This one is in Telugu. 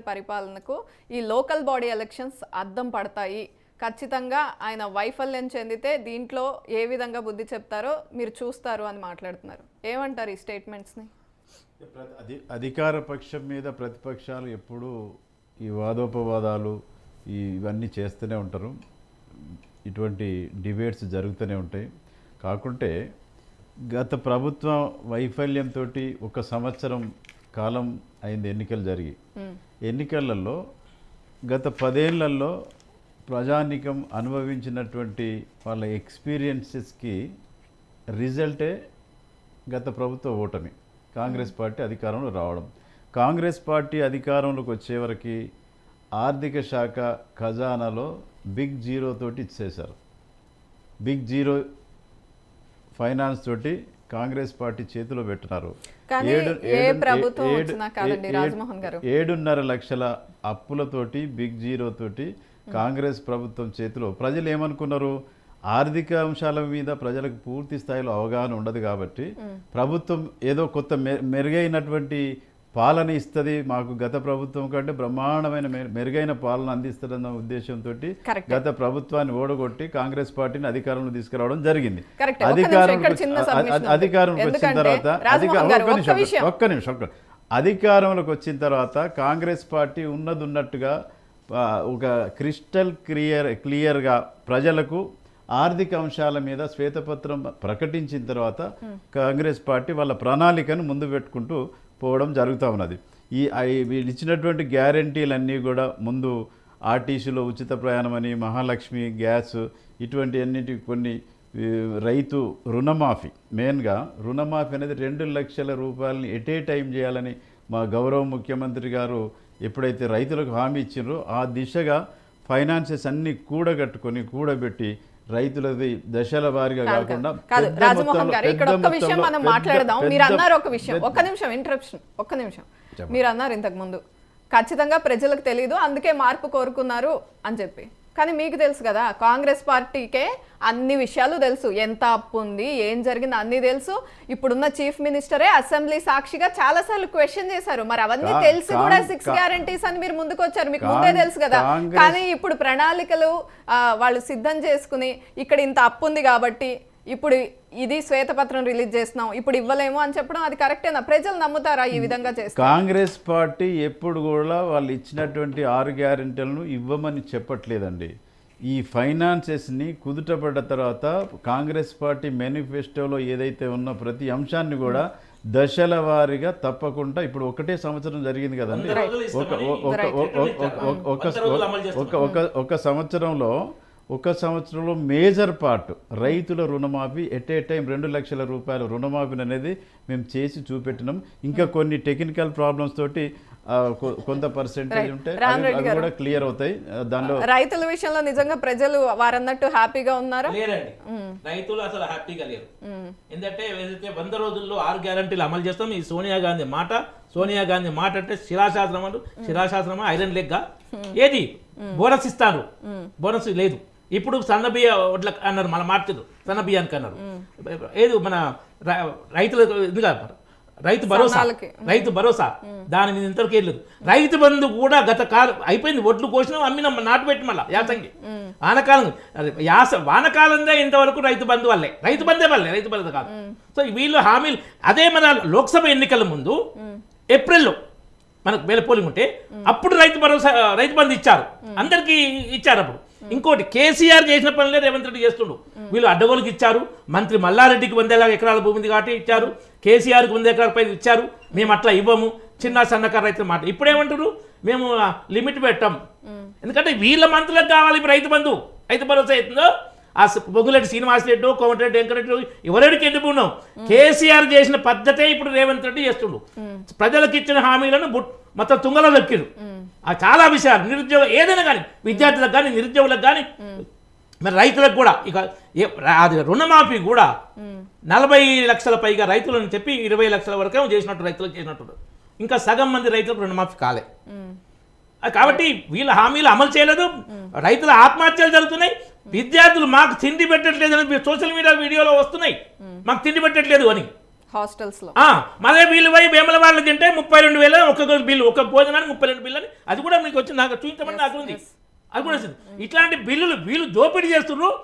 పరిపాలనకు ఈ లోకల్ బాడీ ఎలక్షన్స్ అద్దం పడతాయి, ఖచ్చితంగా ఆయన వైఫల్యం చెందితే దీంట్లో ఏ విధంగా బుద్ధి చెప్తారో మీరు చూస్తారు అని మాట్లాడుతున్నారు. ఏమంటారు ఈ స్టేట్మెంట్స్ని? అధికార పక్షం మీద ప్రతిపక్షాలు ఎప్పుడూ ఈ వాదోపవాదాలు ఇవన్నీ చేస్తూనే ఉంటారు, ఇటువంటి డిబేట్స్ జరుగుతూనే ఉంటాయి. కాకుంటే గత ప్రభుత్వ వైఫల్యంతో 1 సంవత్సరం కాలం అయింది ఎన్నికలు జరిగి. ఎన్నికలలో గత 10 ఏళ్లలో ప్రజానీకం అనుభవించినటువంటి వాళ్ళ ఎక్స్పీరియన్సెస్కి రిజల్టే గత ప్రభుత్వ ఓటమి, కాంగ్రెస్ పార్టీ అధికారంలో రావడం. కాంగ్రెస్ పార్టీ అధికారంలోకి వచ్చేవరకు ఆర్థిక శాఖ ఖజానాలో బిగ్ జీరో తోటి ఇచ్చేశారు. బిగ్ జీరో ఫైనాన్స్ తోటి కాంగ్రెస్ పార్టీ చేతిలో పెట్టినారు. 7.5 లక్షల అప్పులతోటి బిగ్ జీరో తోటి కాంగ్రెస్ ప్రభుత్వం చేతిలో. ప్రజలు ఏమనుకున్నారు? ఆర్థిక అంశాల మీద ప్రజలకు పూర్తి స్థాయిలో అవగాహన ఉండదు కాబట్టి ప్రభుత్వం ఏదో కొత్త మెరుగైనటువంటి పాలన ఇస్తుంది, మాకు గత ప్రభుత్వం కంటే బ్రహ్మాండమైన మెరుగైన పాలన అందిస్తుందన్న ఉద్దేశంతో గత ప్రభుత్వాన్ని ఓడగొట్టి కాంగ్రెస్ పార్టీని అధికారంలో తీసుకురావడం జరిగింది. అధికారంలోకి వచ్చిన తర్వాత అధికారంలోకి వచ్చిన తర్వాత కాంగ్రెస్ పార్టీ ఉన్నట్టుగా ఒక క్రిస్టల్ క్లియర్గా ప్రజలకు ఆర్థిక అంశాల మీద శ్వేతపత్రం ప్రకటించిన తర్వాత కాంగ్రెస్ పార్టీ వాళ్ళ ప్రణాళికను ముందు పెట్టుకుంటూ పోవడం జరుగుతూ ఉన్నది. వీళ్ళు ఇచ్చినటువంటి గ్యారంటీలన్నీ కూడా ముందు ఆర్టీసీలో ఉచిత ప్రయాణమని, మహాలక్ష్మి గ్యాస్, ఇటువంటి అన్నిటి కొన్ని రైతు రుణమాఫీ, మెయిన్గా రుణమాఫీ అనేది 2 లక్షల రూపాయలని ఎట్ ఏ టైం చేయాలని మా గౌరవ ముఖ్యమంత్రి గారు ఎప్పుడైతే రైతులకు హామీ ఇచ్చిండ్రో ఆ దిశగా ఫైనాన్సెస్ అన్ని కూడబెట్టి రైతులది దశల వారీగా కాకుండా రాజమోహన్ గారు ఇక్కడ ఒక్క విషయం మనం మాట్లాడదాం. మీరు అన్నారు ఒక విషయం, ఒక్క నిమిషం ఇంటరప్షన్, ఒక్క నిమిషం. మీరు అన్నారు ఇంతకు ముందు ఖచ్చితంగా ప్రజలకు తెలియదు అందుకే మార్పు కోరుకున్నారు అని చెప్పి. కానీ మీకు తెలుసు కదా, కాంగ్రెస్ పార్టీకే అన్ని విషయాలు తెలుసు, ఎంత అప్పు ఉంది, ఏం జరిగింది అన్ని తెలుసు. ఇప్పుడున్న చీఫ్ మినిస్టరే అసెంబ్లీ సాక్షిగా చాలా సార్లు క్వశ్చన్ చేశారు. మరి అవన్నీ తెలిసి కూడా 6 గ్యారంటీస్ అని మీరు ముందుకు వచ్చారు, మీకు ముందే తెలుసు కదా. కానీ ఇప్పుడు ప్రణాళికలు వాళ్ళు సిద్ధం చేసుకుని ఇక్కడ ఇంత అప్పు ఉంది కాబట్టి ఇప్పుడు ఇది శ్వేతపత్రం రిలీజ్ చేస్తున్నాం, ఇప్పుడు ఇవ్వలేము అని చెప్పడం అది కరెక్టేనా? ప్రజలు నమ్ముతారా ఈ విధంగా చేస్తే? కాంగ్రెస్ పార్టీ ఎప్పుడు కూడా వాళ్ళు ఇచ్చినటువంటి 6 గ్యారెంటీలను ఇవ్వమని చెప్పట్లేదండి. ఈ ఫైనాన్సెస్ని కుదుటపడ్డ తర్వాత కాంగ్రెస్ పార్టీ మేనిఫెస్టోలో ఏదైతే ఉన్న ప్రతి అంశాన్ని కూడా దశల వారీగా తప్పకుండా, ఇప్పుడు ఒకటే సంవత్సరం జరిగింది కదండి, ఒక సంవత్సరంలో మేజర్ పార్ట్ రైతుల రుణమాఫీ ఎట్ ఏ టైం 2 లక్షల రూపాయల రుణమాఫీ అనేది మేము చేసి చూపెట్టినాం. ఇంకా కొన్ని టెక్నికల్ ప్రాబ్లమ్స్ తోటి కొంత పర్సెంటేజ్ ఉంటే అవి కూడా క్లియర్ అవుతాయి. దానిలో రైతుల విషయంలో నిజంగా ప్రజలు వారన్నట్టు హ్యాపీగా ఉన్నారా? లేరండి, రైతులు అసలు హ్యాపీగా లేరు. ఎందుకంటే ఏదైతే 100 రోజుల్లో 6 గ్యారంటీలు అమలు చేస్తాం, ఈ సోనియా గాంధీ మాట అంటే శిలాశాస్త్రం ఐరన్ లెగ్గా ఏది బోనస్ ఇస్తారు, బోనస్ లేదు. ఇప్పుడు సన్నబియ్య వడ్ల అన్నారు, మన మార్చదు సన్నబియ్యానికి అన్నారు. ఏది మన రైతులకు రైతు భరోసా దాని మీద ఇంతవరకు వెళ్ళలేదు. రైతు బంధు కూడా గత కాలం అయిపోయింది, ఒడ్లు కోసినా అమ్మిన నాటు పెట్టి మళ్ళీ యాసంగి వానకాలంగా ఇంతవరకు రైతు బంధు వల్లే, రైతు బంధు కాదు. సో వీళ్ళు హామీలు అదే మన లోక్సభ ఎన్నికల ముందు ఏప్రిల్లో మనకు వేల పోలింగ్ ఉంటే అప్పుడు రైతు బంధు ఇచ్చారు, అందరికీ ఇచ్చారు. అప్పుడు ఇంకోటి కేసీఆర్ చేసిన పనులే రేవంత్ రెడ్డి చేస్తుండు. వీళ్ళు అడ్డగోలుకి ఇచ్చారు, మంత్రి మల్లారెడ్డికి 100 ఎకరాల భూమి ఉంది కాబట్టి ఇచ్చారు, కేసీఆర్కి 100 ఎకరాల పై ఇచ్చారు, మేము అట్లా ఇవ్వము చిన్న సన్నకారు రైతుల మాట. ఇప్పుడేమంటారు, మేము లిమిట్ పెట్టాం. ఎందుకంటే వీళ్ళ మంత్రులకు కావాలి రైతు భరోసా అవుతుందో ఆ పొంగులేటి శ్రీనివాసరెడ్డి, కోమటిరెడ్డి వెంకటరెడ్డి ఎవరెడికి ఎందుకున్నాం. కేసీఆర్ చేసిన పద్ధతే ఇప్పుడు రేవంత్ రెడ్డి చేస్తుండు. ప్రజలకు ఇచ్చిన హామీలను మొత్తం తుంగలో దక్కిరు. చాలా విషయాలు నిరుద్యోగం ఏదైనా కానీ, విద్యార్థులకు కానీ నిరుద్యోగులకు కానీ మరి రైతులకు కూడా ఇక అది రుణమాఫీ కూడా 40 లక్షల పైగా రైతులను చెప్పి 20 లక్షల వరకే చేసినట్టు రైతులకు చేసినట్టు, ఇంకా సగం మంది రైతులకు రుణమాఫీ కాలే. కాబట్టి వీళ్ళ హామీలు అమలు చేయలేదు, రైతుల ఆత్మహత్యలు జరుగుతున్నాయి. విద్యార్థులు మాకు తిండి పెట్టట్లేదు అని సోషల్ మీడియా వీడియోలో వస్తున్నాయి, మాకు తిండి పెట్టట్లేదు అని. హాస్టల్స్ లో మళ్ళీ వీళ్ళు పోయి వేమల వాళ్ళు తింటే 32,000 ఒక్కొక్క బిల్లు, ఒక భోజనానికి 32 బిల్లు అని అది కూడా మీకు వచ్చి నాకు చూపించమని నాకు ఉంది. అది కూడా వచ్చింది. ఇట్లాంటి బిల్లులు వీళ్ళు దోపిడీ చేస్తున్నారు.